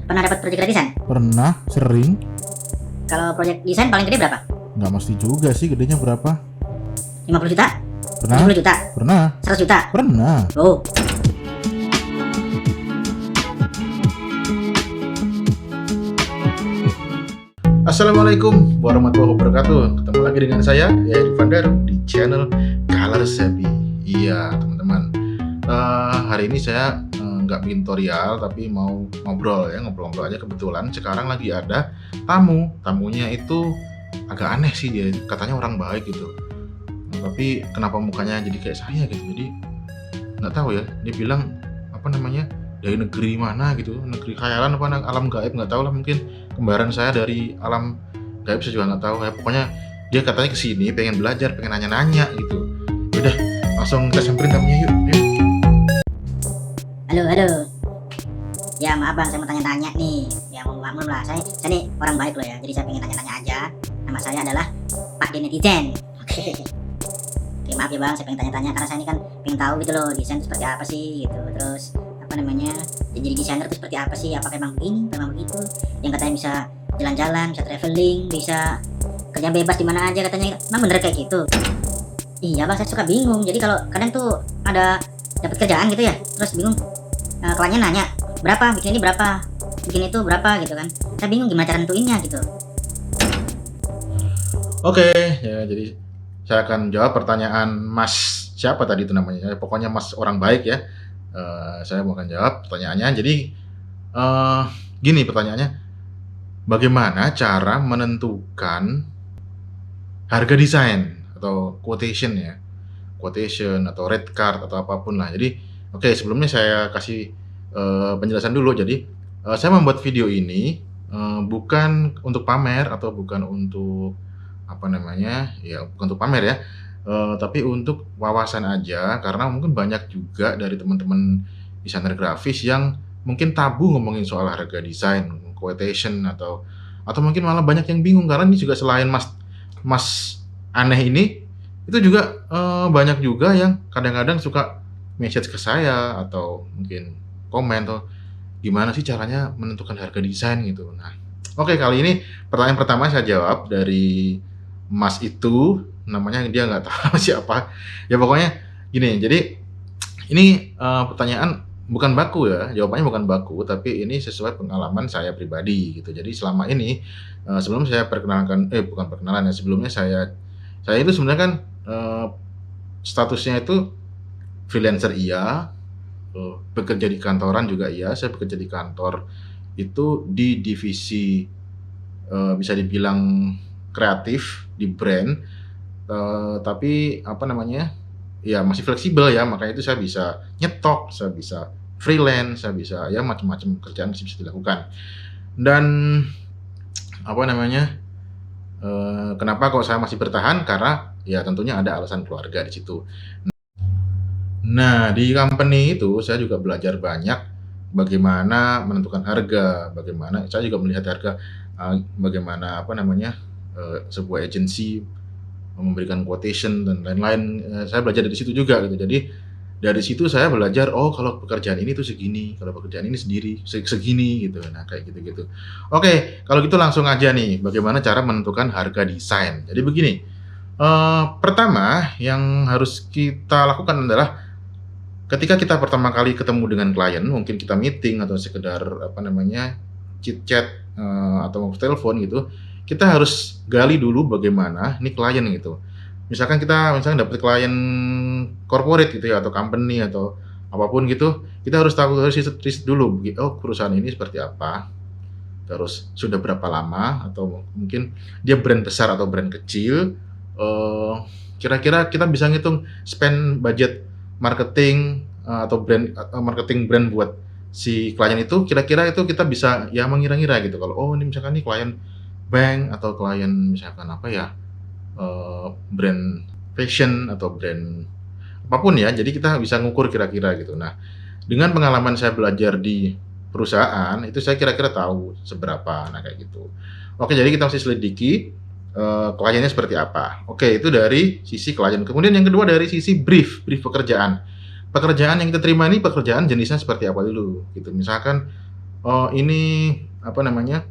Pernah dapat proyek gratisan? Pernah, sering. Kalau proyek desain paling gede berapa? Nggak mesti juga sih gedenya berapa. 50 juta? Pernah? 70 juta? Pernah. 100 juta? Pernah. Oh. Assalamualaikum warahmatullahi wabarakatuh. Ketemu lagi dengan saya, Yeri Vandar, di channel Colors Happy. Iya teman-teman, hari ini saya nggak bikin tutorial, tapi mau ngobrol-ngobrol aja. Kebetulan sekarang lagi ada tamunya itu agak aneh sih, dia katanya orang baik gitu. Tapi kenapa mukanya jadi kayak saya gitu, jadi nggak tahu ya. Dia bilang dari negeri mana gitu, negeri khayalan apa alam gaib, nggak tahu lah, mungkin kembaran saya dari alam gaib, saya juga nggak tahu ya. Pokoknya dia katanya kesini pengen belajar, pengen nanya-nanya gitu. Udah, langsung kita samperin tamunya yuk. Halo. Ya maaf bang, saya mau tanya-tanya nih. Ya mau maklum lah, saya nih orang baik loh ya. Jadi saya pengen tanya-tanya aja. Nama saya adalah Pak D Netizen. Oke. Oke, maaf ya bang, saya pengen tanya-tanya karena saya ini kan pengen tahu gitu loh, desain seperti apa sih gitu. Terus jadi desainer itu seperti apa sih? Apakah emang begini, memang begitu? Yang katanya bisa jalan-jalan, bisa traveling, bisa kerja bebas di mana aja katanya. Emang bener kayak gitu? Iya bang, saya suka bingung. Jadi kalau kadang tuh ada dapat kerjaan gitu ya, terus bingung. Kliennya nanya berapa, bikin ini berapa, bikin itu berapa gitu kan. Saya bingung gimana cara nentuinnya gitu. Oke, ya jadi saya akan jawab pertanyaan Mas siapa tadi itu namanya. Pokoknya Mas orang baik ya. Saya mau akan jawab pertanyaannya. Jadi gini pertanyaannya, bagaimana cara menentukan harga desain atau quotation ya, quotation atau red card atau apapun lah. Jadi oke, sebelumnya saya kasih penjelasan dulu. Jadi saya membuat video ini bukan untuk pamer atau bukan untuk bukan untuk pamer ya. Tapi untuk wawasan aja, karena mungkin banyak juga dari teman-teman desainer grafis yang mungkin tabu ngomongin soal harga desain, quotation atau mungkin malah banyak yang bingung, karena ini juga selain mas aneh ini, itu juga banyak juga yang kadang-kadang suka message ke saya atau mungkin komen tuh, gimana sih caranya menentukan harga desain gitu. Nah, oke, kali ini pertanyaan pertama saya jawab dari Mas itu, namanya dia nggak tahu siapa. Ya pokoknya gini, jadi ini pertanyaan bukan baku ya, jawabannya bukan baku, tapi ini sesuai pengalaman saya pribadi gitu. Jadi selama ini sebelum saya bukan perkenalan ya, sebelumnya saya itu sebenarnya kan statusnya itu freelancer iya, bekerja di kantoran juga iya. Saya bekerja di kantor itu di divisi bisa dibilang kreatif di brand, tapi ya masih fleksibel ya, makanya itu saya bisa nyetok, saya bisa freelance, saya bisa ya macam-macam kerjaan masih bisa dilakukan. Dan kenapa kok saya masih bertahan? Karena ya tentunya ada alasan keluarga di situ. Nah, di company itu saya juga belajar banyak bagaimana menentukan harga, bagaimana saya juga melihat harga, bagaimana sebuah agensi memberikan quotation dan lain-lain. Saya belajar dari situ juga gitu. Jadi dari situ saya belajar, oh kalau pekerjaan ini tuh segini, kalau pekerjaan ini segini gitu. Nah, kayak gitu-gitu. Oke, kalau gitu langsung aja nih, bagaimana cara menentukan harga desain. Jadi begini, pertama yang harus kita lakukan adalah ketika kita pertama kali ketemu dengan klien, mungkin kita meeting atau sekedar chit chat atau telepon gitu, kita harus gali dulu bagaimana nih klien gitu. Misalkan kita dapat klien corporate gitu ya, atau company atau apapun gitu, kita harus tahu, harus riset dulu. Oh, perusahaan ini seperti apa, terus sudah berapa lama, atau mungkin dia brand besar atau brand kecil. Kira-kira kita bisa ngitung spend budget marketing atau marketing brand buat si klien itu, kira-kira itu kita bisa ya mengira-ngira gitu. Kalau ini misalkan nih klien bank atau klien misalkan brand fashion atau brand apapun ya, jadi kita bisa ngukur kira-kira gitu. Nah, dengan pengalaman saya belajar di perusahaan itu, saya kira-kira tahu seberapa. Nah, kayak gitu. Oke, jadi kita mesti selidiki kliennya seperti apa. Oke, itu dari sisi klien. Kemudian yang kedua dari sisi brief pekerjaan. Pekerjaan yang kita terima ini pekerjaan jenisnya seperti apa dulu gitu. Misalkan ini apa namanya,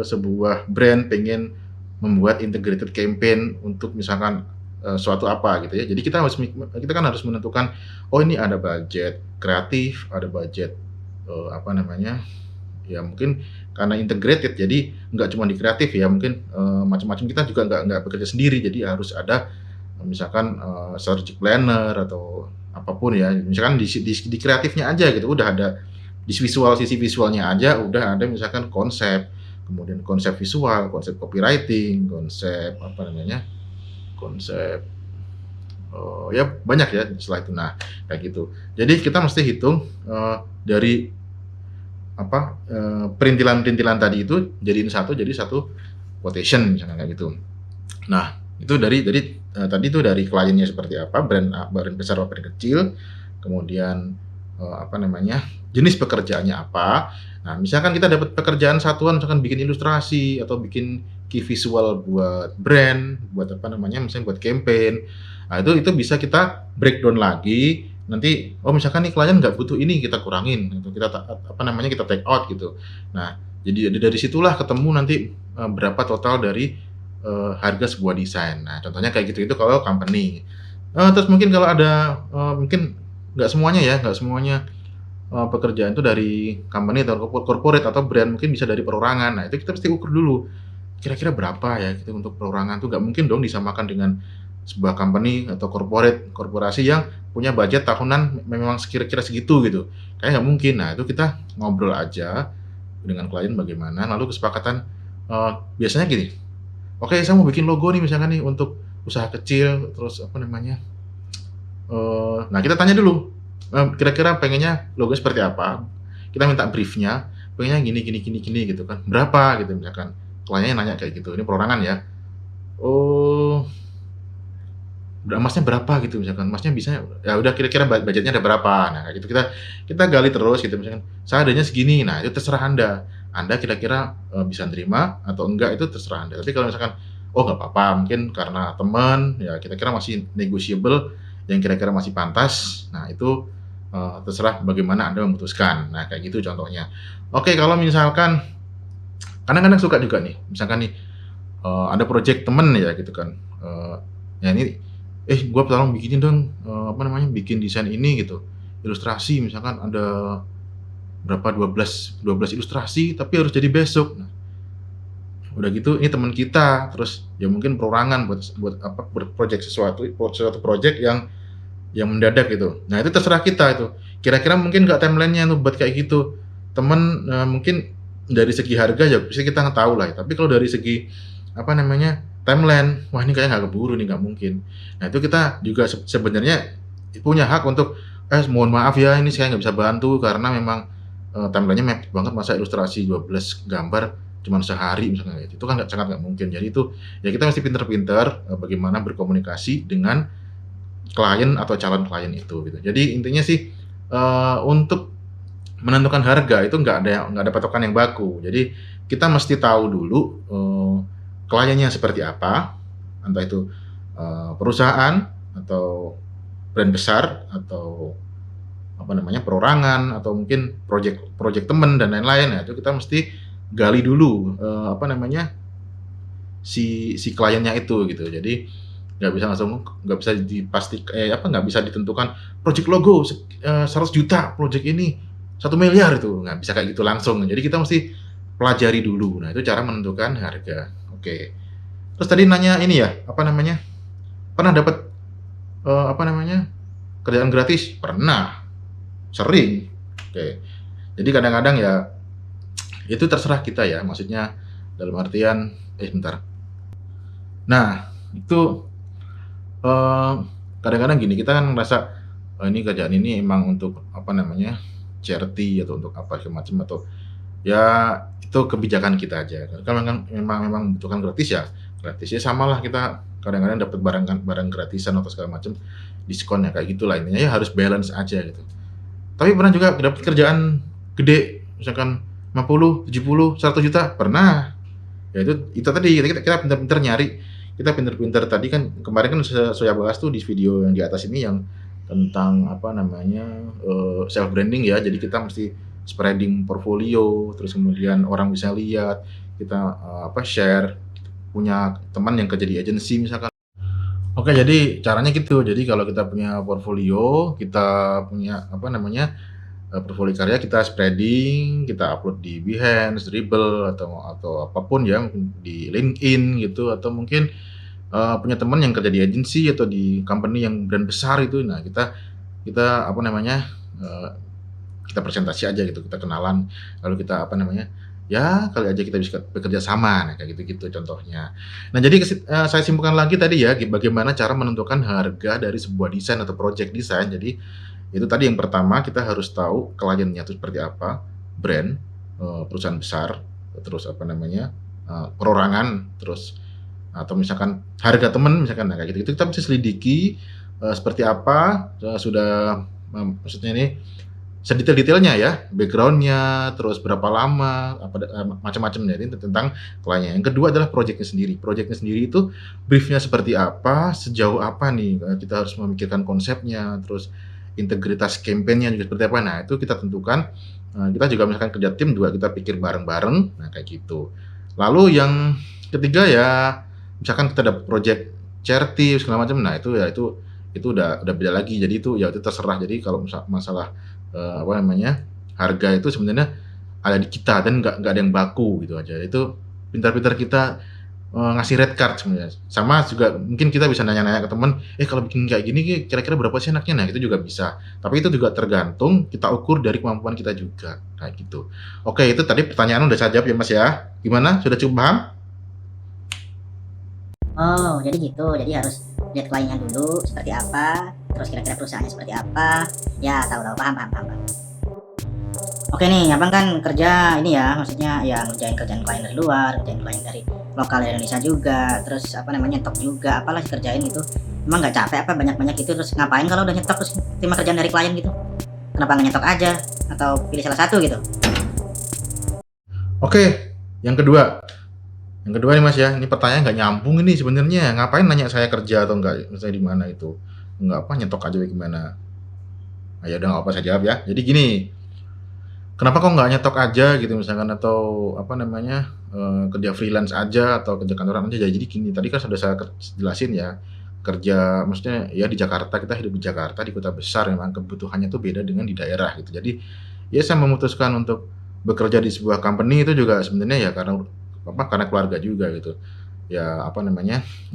sebuah brand pengen membuat integrated campaign untuk misalkan, suatu apa gitu ya. Jadi kita kan harus menentukan, oh ini ada budget kreatif, ada budget, apa namanya, ya mungkin karena integrated jadi nggak cuma di kreatif ya, mungkin, macam-macam, kita juga nggak bekerja sendiri. Jadi harus ada, misalkan, strategic planner atau apapun ya, misalkan di kreatifnya aja gitu udah ada, sisi visualnya aja udah ada misalkan konsep, kemudian konsep visual, konsep copywriting, konsep apa namanya, konsep, ya banyak ya setelah itu. Nah, kayak gitu. Jadi kita mesti hitung, dari apa, perintilan-perintilan tadi itu jadi satu quotation misalnya kayak gitu. Nah, itu dari tadi itu dari kliennya seperti apa, brand besar apa brand kecil, kemudian, apa namanya, jenis pekerjaannya apa. Nah, misalkan kita dapat pekerjaan satuan, misalkan bikin ilustrasi atau bikin key visual buat brand, buat apa namanya, misalnya buat campaign. Nah, itu bisa kita breakdown lagi. Nanti, oh misalkan nih klien nggak butuh ini, kita kurangin, gitu. Apa namanya, kita take out gitu. Nah, jadi dari situlah ketemu nanti, berapa total dari, harga sebuah desain. Nah, contohnya kayak gitu itu kalau company. Terus mungkin kalau ada, mungkin nggak semuanya pekerjaan itu dari company atau corporate atau brand, mungkin bisa dari perorangan. Nah, itu kita mesti ukur dulu, kira-kira berapa ya gitu untuk perorangan tuh, nggak mungkin dong disamakan dengan sebuah company atau korporasi yang punya budget tahunan memang kira-kira segitu gitu, kayaknya nggak mungkin. Nah, itu kita ngobrol aja dengan klien bagaimana, lalu kesepakatan, biasanya gini, oke saya mau bikin logo nih misalkan nih untuk usaha kecil, terus apa namanya, nah kita tanya dulu, kira-kira pengennya logo seperti apa, kita minta brief-nya, pengennya gini gini gini gini gitu kan, berapa gitu misalkan, kliennya nanya kayak gitu, ini perorangan ya, oh Masnya berapa gitu misalkan, Masnya bisa ya udah kira-kira budgetnya ada berapa, nah kayak gitu kita gali terus gitu, misalkan saya adanya segini, nah itu terserah Anda kira-kira, bisa nerima atau enggak itu terserah Anda. Tapi kalau misalkan, oh nggak apa-apa mungkin karena teman ya kira-kira masih negotiable, yang kira-kira masih pantas, nah itu, terserah bagaimana Anda memutuskan. Nah kayak gitu contohnya. Oke, kalau misalkan kadang-kadang suka juga nih, misalkan nih, ada project temen ya gitu kan, ya ini, gua tolong bikinin dong, apa namanya, bikin desain ini gitu, ilustrasi misalkan ada berapa, 12 ilustrasi tapi harus jadi besok. Nah, udah gitu ini teman kita, terus ya mungkin perorangan buat apa, project suatu project yang mendadak gitu. Nah, itu terserah kita itu. Kira-kira mungkin nggak timeline-nya tuh buat kayak gitu. Temen, mungkin dari segi harga ya bisa kita tahu lah ya, tapi kalau dari segi apa namanya, timeline, wah ini kayaknya nggak keburu nih, nggak mungkin. Nah, itu kita juga sebenarnya punya hak untuk, mohon maaf ya ini saya nggak bisa bantu karena memang, timeline-nya mepet banget, masa ilustrasi 12 gambar cuman sehari misalnya gitu. Itu kan sangat nggak mungkin. Jadi itu ya kita mesti pinter-pinter, bagaimana berkomunikasi dengan klien atau calon klien itu gitu. Jadi intinya sih, untuk menentukan harga itu nggak ada patokan yang baku. Jadi kita mesti tahu dulu, kliennya seperti apa, entah itu, perusahaan atau brand besar atau apa namanya, perorangan atau mungkin project temen dan lain-lain. Nah, itu kita mesti gali dulu, apa namanya, si kliennya itu gitu. Jadi nggak bisa nggak bisa ditentukan project logo 100 juta, project ini 1 miliar, itu nggak bisa kayak gitu langsung. Jadi kita mesti pelajari dulu. Nah, itu cara menentukan harga. Oke. Terus tadi nanya ini ya, apa namanya, pernah dapat, apa namanya, kerjaan gratis? Pernah, sering. Oke. Jadi kadang-kadang ya itu terserah kita ya, maksudnya dalam artian, bentar. Nah, itu, kadang-kadang gini, kita kan ngerasa, ini kerjaan ini emang untuk apa namanya, charity atau untuk apa segala macam, atau ya itu kebijakan kita aja. Kalau memang membutuhkan gratis ya samalah, kita kadang-kadang dapat barang gratisan atau segala macam, diskon ya kayak gitulah, intinya ya harus balance aja gitu. Tapi pernah juga dapat kerjaan gede, misalkan 50, 70, 100 juta, pernah. Ya itu tadi kita pintar-pintar nyari, kita pintar-pintar tadi kan kemarin kan saya bahas tuh di video yang di atas ini yang tentang apa namanya, self branding ya. Jadi kita mesti spreading portfolio, terus kemudian orang bisa lihat kita share, punya teman yang kerja di agensi misalkan. Oke, jadi caranya gitu. Jadi kalau kita punya portfolio, kita punya portfolio karya, kita spreading, kita upload di Behance, Dribbble, atau apapun ya, mungkin di LinkedIn gitu, atau mungkin punya teman yang kerja di agensi atau di company yang brand besar itu. Nah, kita kita kita presentasi aja gitu, kita kenalan, lalu kita ya kali aja kita bisa bekerja sama, nah kayak gitu-gitu contohnya. Nah jadi saya simpulkan lagi tadi ya, bagaimana cara menentukan harga dari sebuah desain atau project desain. Jadi itu tadi yang pertama, kita harus tahu kliennya itu seperti apa, brand, perusahaan besar, terus perorangan, terus atau misalkan harga temen misalkan, nah kayak gitu-gitu kita bisa selidiki seperti apa, sudah maksudnya ini sedetail-detailnya ya, background-nya, terus berapa lama, macam-macam ya, ini tentang kliennya. Yang kedua adalah project-nya sendiri. Project-nya sendiri itu brief-nya seperti apa, sejauh apa nih, kita harus memikirkan konsepnya, terus integritas campaign-nya juga seperti apa. Nah, itu kita tentukan. Kita juga misalkan kerja tim juga kita pikir bareng-bareng, nah kayak gitu. Lalu yang ketiga ya, misalkan kita dapat project charity segala macam, nah itu udah beda lagi. Jadi itu terserah. Jadi kalau masalah harga itu sebenarnya ada di kita, dan nggak ada yang baku gitu aja. Itu pintar-pintar kita ngasih red card sebenarnya. Sama juga mungkin kita bisa nanya-nanya ke teman, kalau bikin kayak gini kira-kira berapa sih enaknya? Nah, itu juga bisa. Tapi itu juga tergantung, kita ukur dari kemampuan kita juga, kayak gitu. Oke, itu tadi pertanyaan udah saya jawab ya Mas ya. Gimana? Sudah cukup paham? Oh, jadi gitu. Jadi harus lihat kliennya dulu seperti apa, terus kira-kira perusahaannya seperti apa. Ya, tahu, paham. Oke nih, abang kan kerja ini ya, maksudnya yang ngerjain kerjaan klien dari luar, kerjaan klien dari lokal dari Indonesia juga, terus nyetok juga, apalah kerjain gitu. Emang nggak capek apa banyak-banyak gitu? Terus ngapain kalau udah nyetok terus terima kerjaan dari klien gitu? Kenapa nggak nyetok aja atau pilih salah satu gitu? Oke, yang kedua nih Mas ya, ini pertanyaan nggak nyambung ini sebenarnya. Ngapain nanya saya kerja atau enggak, saya di mana itu? Nggak nyetok aja gimana? Nah, ya udah nggak apa saya jawab ya. Jadi gini, kenapa kok nggak nyetok aja gitu misalkan, atau kerja freelance aja atau kerja kantoran aja. Jadi gini, tadi kan sudah saya jelasin ya, kerja maksudnya ya di Jakarta, kita hidup di Jakarta, di kota besar, memang kebutuhannya tuh beda dengan di daerah gitu. Jadi ya saya memutuskan untuk bekerja di sebuah company itu juga sebenarnya ya karena keluarga juga gitu. Ya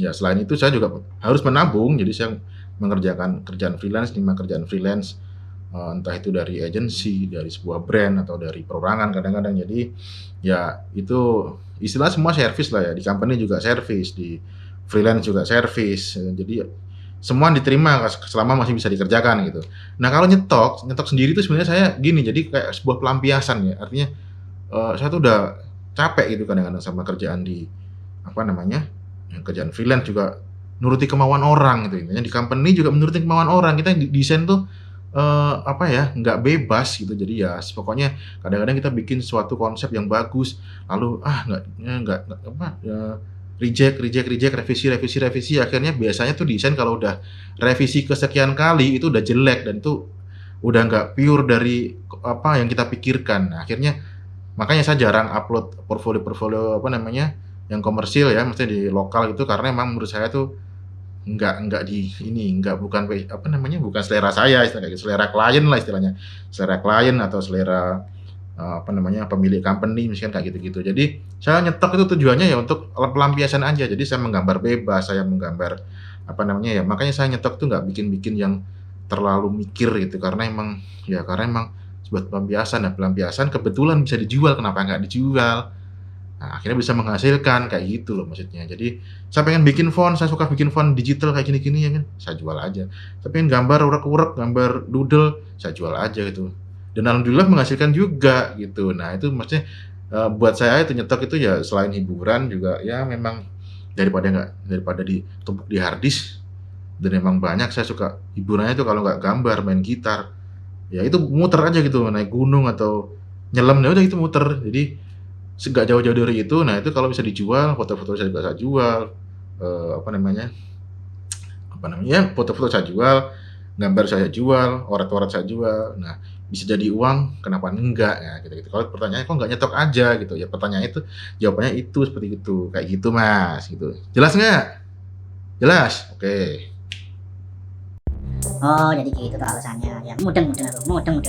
ya selain itu saya juga harus menabung, jadi saya mengerjakan kerjaan freelance, 5 kerjaan freelance, entah itu dari agensi, dari sebuah brand, atau dari perorangan kadang-kadang. Jadi ya itu istilah semua service lah ya, di company juga service, di freelance juga service. Jadi semua diterima selama masih bisa dikerjakan gitu. Nah, kalau nyetok sendiri itu sebenarnya saya gini, jadi kayak sebuah pelampiasan ya. Artinya saya tuh udah capek gitu kadang-kadang sama kerjaan di kerjaan freelance juga nuruti kemauan orang gitu. Intinya di company juga menuruti kemauan orang. Kita desain tuh nggak bebas gitu. Jadi ya pokoknya kadang-kadang kita bikin suatu konsep yang bagus, lalu reject, revisi, akhirnya biasanya tuh desain kalau udah revisi kesekian kali itu udah jelek, dan itu udah nggak pure dari apa yang kita pikirkan. Nah, akhirnya makanya saya jarang upload portfolio yang komersil ya, maksudnya di lokal gitu, karena emang menurut saya tuh bukan selera saya, istilahnya selera klien lah istilahnya, selera klien atau selera pemilik company misalkan kayak gitu-gitu. Jadi saya nyetok itu tujuannya ya untuk pelampiasan aja. Jadi saya menggambar bebas, saya menggambar makanya saya nyetok tuh nggak bikin yang terlalu mikir gitu, karena emang buat pelampiasan. Nah, pelampiasan kebetulan bisa dijual, kenapa nggak dijual? Nah, akhirnya bisa menghasilkan kayak gitu loh maksudnya. Jadi saya pengen bikin font, saya suka bikin font digital kayak gini-gini ya kan, saya jual aja. Saya pengen gambar urek-urek, gambar doodle, saya jual aja gitu. Dan alhamdulillah menghasilkan juga gitu. Nah, itu maksudnya buat saya itu nyetok itu ya selain hiburan juga ya, memang daripada ditumpuk di harddisk. Dan memang banyak saya suka hiburannya itu kalau nggak gambar, main gitar. Ya itu muter aja gitu, naik gunung atau nyelam, ya udah itu muter. Jadi nggak jauh-jauh dari itu. Nah, itu kalau bisa dijual, foto-foto saya juga saya jual, foto-foto saya jual, gambar saya jual, orat-orat saya jual. Nah, bisa jadi uang, kenapa enggak ya gitu-gitu. Kalau pertanyaannya kok nggak nyetok aja gitu ya, pertanyaan itu jawabannya itu seperti itu, kayak gitu Mas gitu. Jelas nggak? Jelas? Oke. Oh, jadi gitu tuh alasannya. Ya, mudeng aku, mudeng.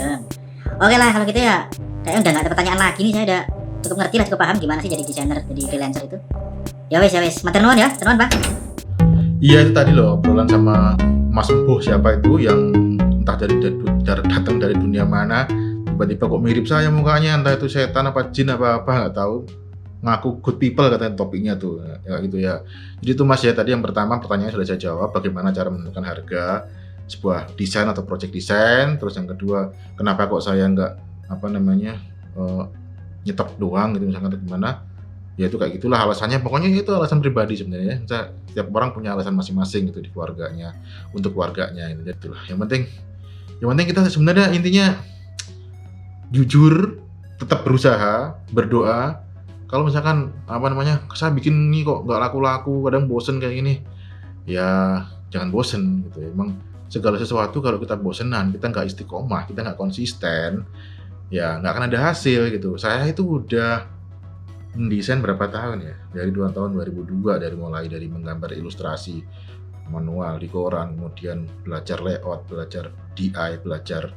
Oke lah kalau gitu ya. Kayaknya udah nggak ada pertanyaan lagi nih, saya udah cukup ngerti lah, cukup paham gimana sih jadi desainer, jadi freelancer itu. Ya wes, matur nuwun ya, teman Bang. Iya itu tadi loh obrolan sama Mas Empuh siapa itu yang entah datang dari dunia mana, tiba-tiba kok mirip saya mukanya, entah itu setan apa jin apa nggak tahu, ngaku good people katanya topiknya tuh ya gitu ya. Jadi itu Mas ya, tadi yang pertama pertanyaannya sudah saya jawab, bagaimana cara menentukan harga sebuah desain atau project desain. Terus yang kedua, kenapa kok saya nggak nyetok doang gitu misalkan, atau gimana ya, itu kayak gitulah alasannya. Pokoknya itu alasan pribadi sebenarnya ya. Setiap orang punya alasan masing-masing gitu di keluarganya, untuk keluarganya itu. Jadi itulah yang penting kita sebenarnya intinya jujur, tetap berusaha, berdoa. Kalau misalkan saya bikin ini kok nggak laku-laku, kadang bosen kayak gini, ya jangan bosen gitu ya. Emang segala sesuatu kalau kita bosenan, kita nggak istiqomah, kita nggak konsisten, ya nggak akan ada hasil gitu. Saya itu udah mendesain berapa tahun ya, dari tahun 2002, mulai dari menggambar ilustrasi manual di koran, kemudian belajar layout, belajar DI, belajar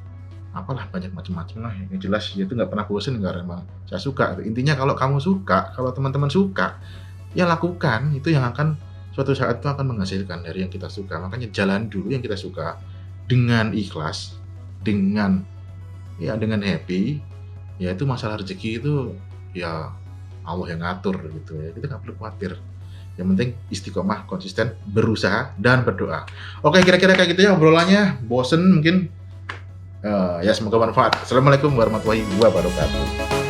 apalah banyak macam-macam lah. Yang jelas ya itu nggak pernah bosen karena emang saya suka. Intinya kalau kamu suka, kalau teman-teman suka, ya lakukan. Itu yang akan suatu saat itu akan menghasilkan dari yang kita suka. Makanya jalan dulu yang kita suka dengan ikhlas, dengan happy. Ya itu masalah rezeki itu ya Allah yang ngatur gitu ya. Kita nggak perlu khawatir. Yang penting istiqomah, konsisten, berusaha dan berdoa. Oke, kira-kira kayak gitu ya obrolannya. Bosen mungkin. Ya semoga bermanfaat. Assalamualaikum warahmatullahi wabarakatuh.